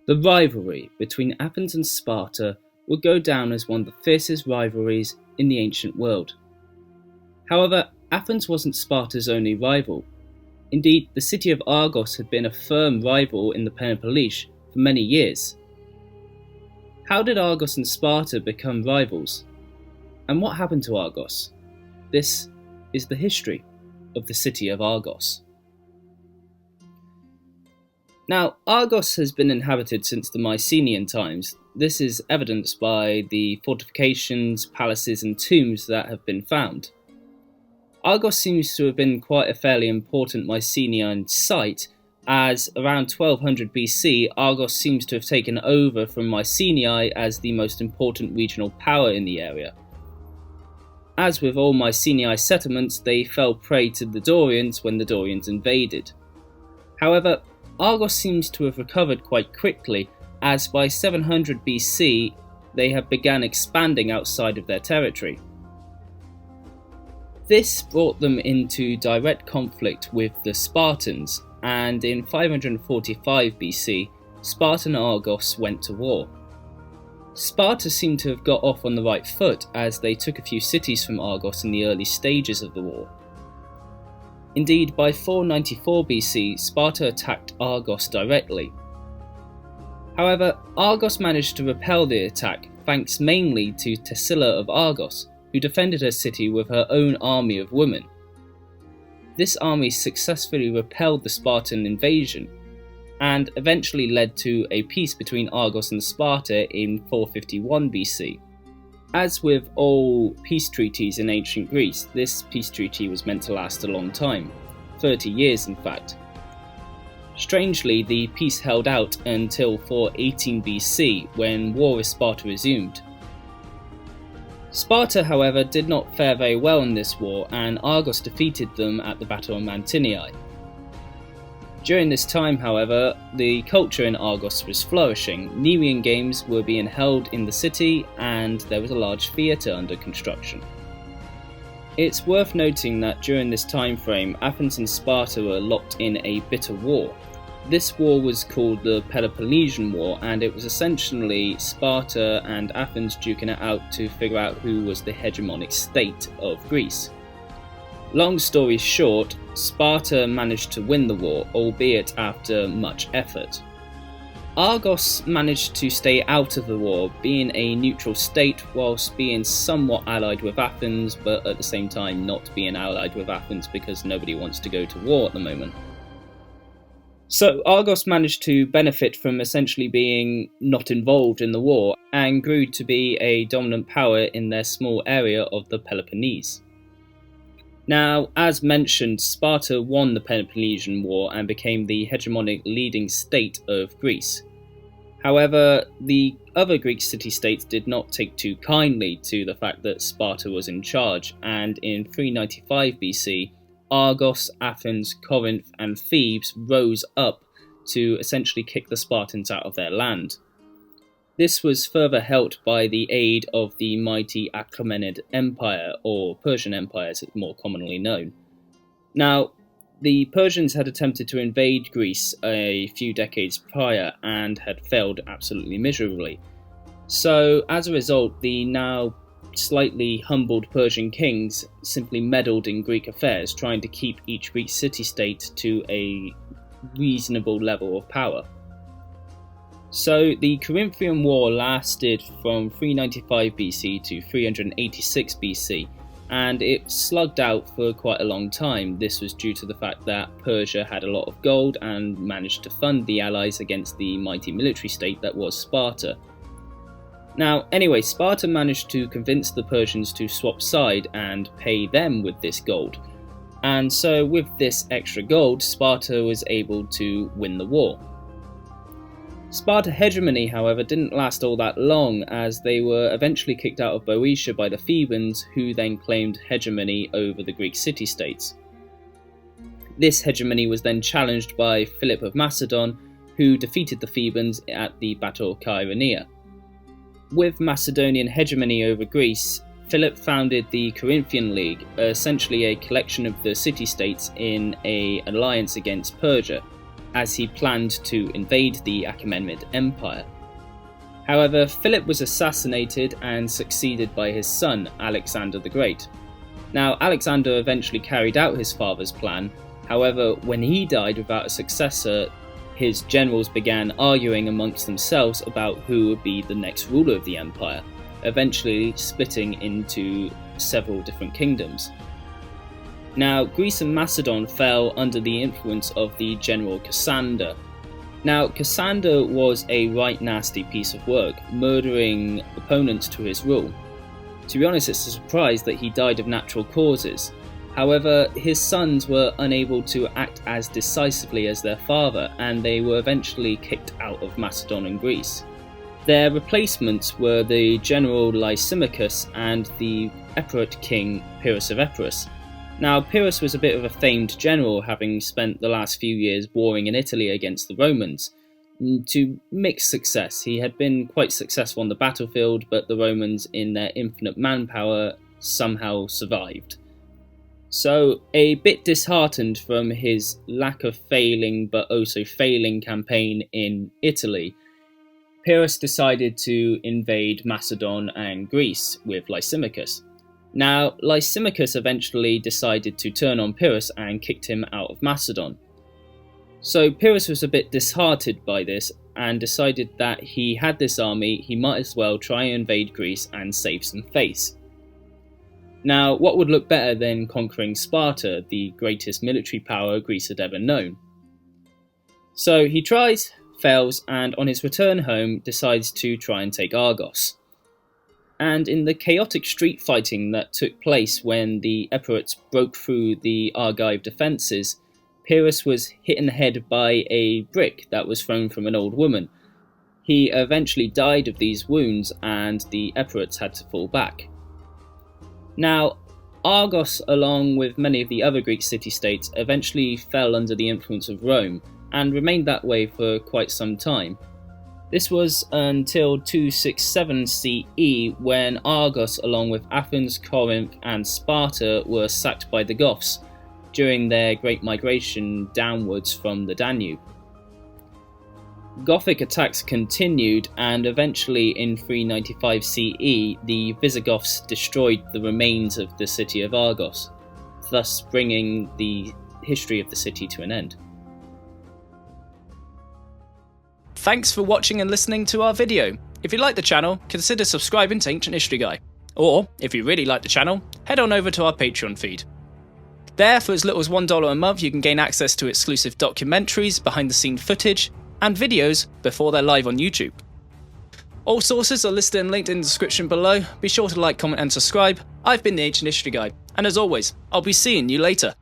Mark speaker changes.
Speaker 1: The rivalry between Athens and Sparta would go down as one of the fiercest rivalries in the ancient world. However, Athens wasn't Sparta's only rival. Indeed, the city of Argos had been a firm rival in the Peloponnese for many years. How did Argos and Sparta become rivals? And what happened to Argos? This is the history of the city of Argos. Now, Argos has been inhabited since the Mycenaean times. This is evidenced by the fortifications, palaces and tombs that have been found. Argos seems to have been quite a fairly important Mycenaean site, as around 1200 BC, Argos seems to have taken over from Mycenae as the most important regional power in the area. As with all Mycenae settlements, they fell prey to the Dorians when the Dorians invaded. However, Argos seems to have recovered quite quickly, as by 700 BC they have begun expanding outside of their territory. This brought them into direct conflict with the Spartans, and in 545 BC, Sparta and Argos went to war. Sparta seemed to have got off on the right foot as they took a few cities from Argos in the early stages of the war. Indeed, by 494 BC, Sparta attacked Argos directly. However, Argos managed to repel the attack thanks mainly to Tarsila of Argos, who defended her city with her own army of women. This army successfully repelled the Spartan invasion, and eventually led to a peace between Argos and Sparta in 451 BC. As with all peace treaties in ancient Greece, this peace treaty was meant to last a long time, 30 years in fact. Strangely, the peace held out until 418 BC, when war with Sparta resumed. Sparta, however, did not fare very well in this war, and Argos defeated them at the Battle of Mantinea. During this time, however, the culture in Argos was flourishing. Nerean games were being held in the city, and there was a large theatre under construction. It's worth noting that during this time frame, Athens and Sparta were locked in a bitter war. This war was called the Peloponnesian War, and it was essentially Sparta and Athens duking it out to figure out who was the hegemonic state of Greece. Long story short, Sparta managed to win the war, albeit after much effort. Argos managed to stay out of the war, being a neutral state whilst being somewhat allied with Athens, but at the same time not being allied with Athens because nobody wants to go to war at the moment. So Argos managed to benefit from essentially being not involved in the war, and grew to be a dominant power in their small area of the Peloponnese. Now, as mentioned, Sparta won the Peloponnesian War and became the hegemonic leading state of Greece. However, the other Greek city-states did not take too kindly to the fact that Sparta was in charge, and in 395 BC, Argos, Athens, Corinth and Thebes rose up to essentially kick the Spartans out of their land. This was further helped by the aid of the mighty Achaemenid Empire, or Persian Empire as it's more commonly known. Now, the Persians had attempted to invade Greece a few decades prior and had failed absolutely miserably. So, as a result, the now slightly humbled Persian kings simply meddled in Greek affairs, trying to keep each Greek city-state to a reasonable level of power. So the Corinthian War lasted from 395 BC to 386 BC, and it slugged out for quite a long time. This was due to the fact that Persia had a lot of gold and managed to fund the allies against the mighty military state that was Sparta. Now, anyway, Sparta managed to convince the Persians to swap side and pay them with this gold. And so with this extra gold, Sparta was able to win the war. Sparta hegemony, however, didn't last all that long, as they were eventually kicked out of Boeotia by the Thebans, who then claimed hegemony over the Greek city-states. This hegemony was then challenged by Philip of Macedon, who defeated the Thebans at the Battle of Chaeronea. With Macedonian hegemony over Greece, Philip founded the Corinthian League, essentially a collection of the city-states in an alliance against Persia, as he planned to invade the Achaemenid Empire. However, Philip was assassinated and succeeded by his son, Alexander the Great. Now, Alexander eventually carried out his father's plan. However, when he died without a successor, his generals began arguing amongst themselves about who would be the next ruler of the empire, eventually splitting into several different kingdoms. Now, Greece and Macedon fell under the influence of the general Cassander. Now, Cassander was a right nasty piece of work, murdering opponents to his rule. To be honest, it's a surprise that he died of natural causes. However, his sons were unable to act as decisively as their father, and they were eventually kicked out of Macedon and Greece. Their replacements were the general Lysimachus and the Epirot king Pyrrhus of Epirus. Now, Pyrrhus was a bit of a famed general, having spent the last few years warring in Italy against the Romans. To mixed success, he had been quite successful on the battlefield, but the Romans, in their infinite manpower, somehow survived. So, a bit disheartened from his lack of failing but also failing campaign in Italy, Pyrrhus decided to invade Macedon and Greece with Lysimachus. Now, Lysimachus eventually decided to turn on Pyrrhus and kicked him out of Macedon. So Pyrrhus was a bit disheartened by this and decided that he had this army, he might as well try and invade Greece and save some face. Now, what would look better than conquering Sparta, the greatest military power Greece had ever known? So he tries, fails, and on his return home decides to try and take Argos. And in the chaotic street fighting that took place when the Epirots broke through the Argive defences, Pyrrhus was hit in the head by a brick that was thrown from an old woman. He eventually died of these wounds, and the Epirots had to fall back. Now, Argos, along with many of the other Greek city-states, eventually fell under the influence of Rome, and remained that way for quite some time. This was until 267 CE, when Argos, along with Athens, Corinth and Sparta, were sacked by the Goths during their great migration downwards from the Danube. Gothic attacks continued, and eventually in 395 CE, the Visigoths destroyed the remains of the city of Argos, thus bringing the history of the city to an end.
Speaker 2: Thanks for watching and listening to our video. If you like the channel, consider subscribing to Ancient History Guy. Or, if you really like the channel, head on over to our Patreon feed. There, for as little as $1 a month, you can gain access to exclusive documentaries, behind-the-scene footage, and videos before they're live on YouTube. All sources are listed and linked in the description below. Be sure to like, comment and subscribe. I've been the Ancient History Guy, and as always, I'll be seeing you later.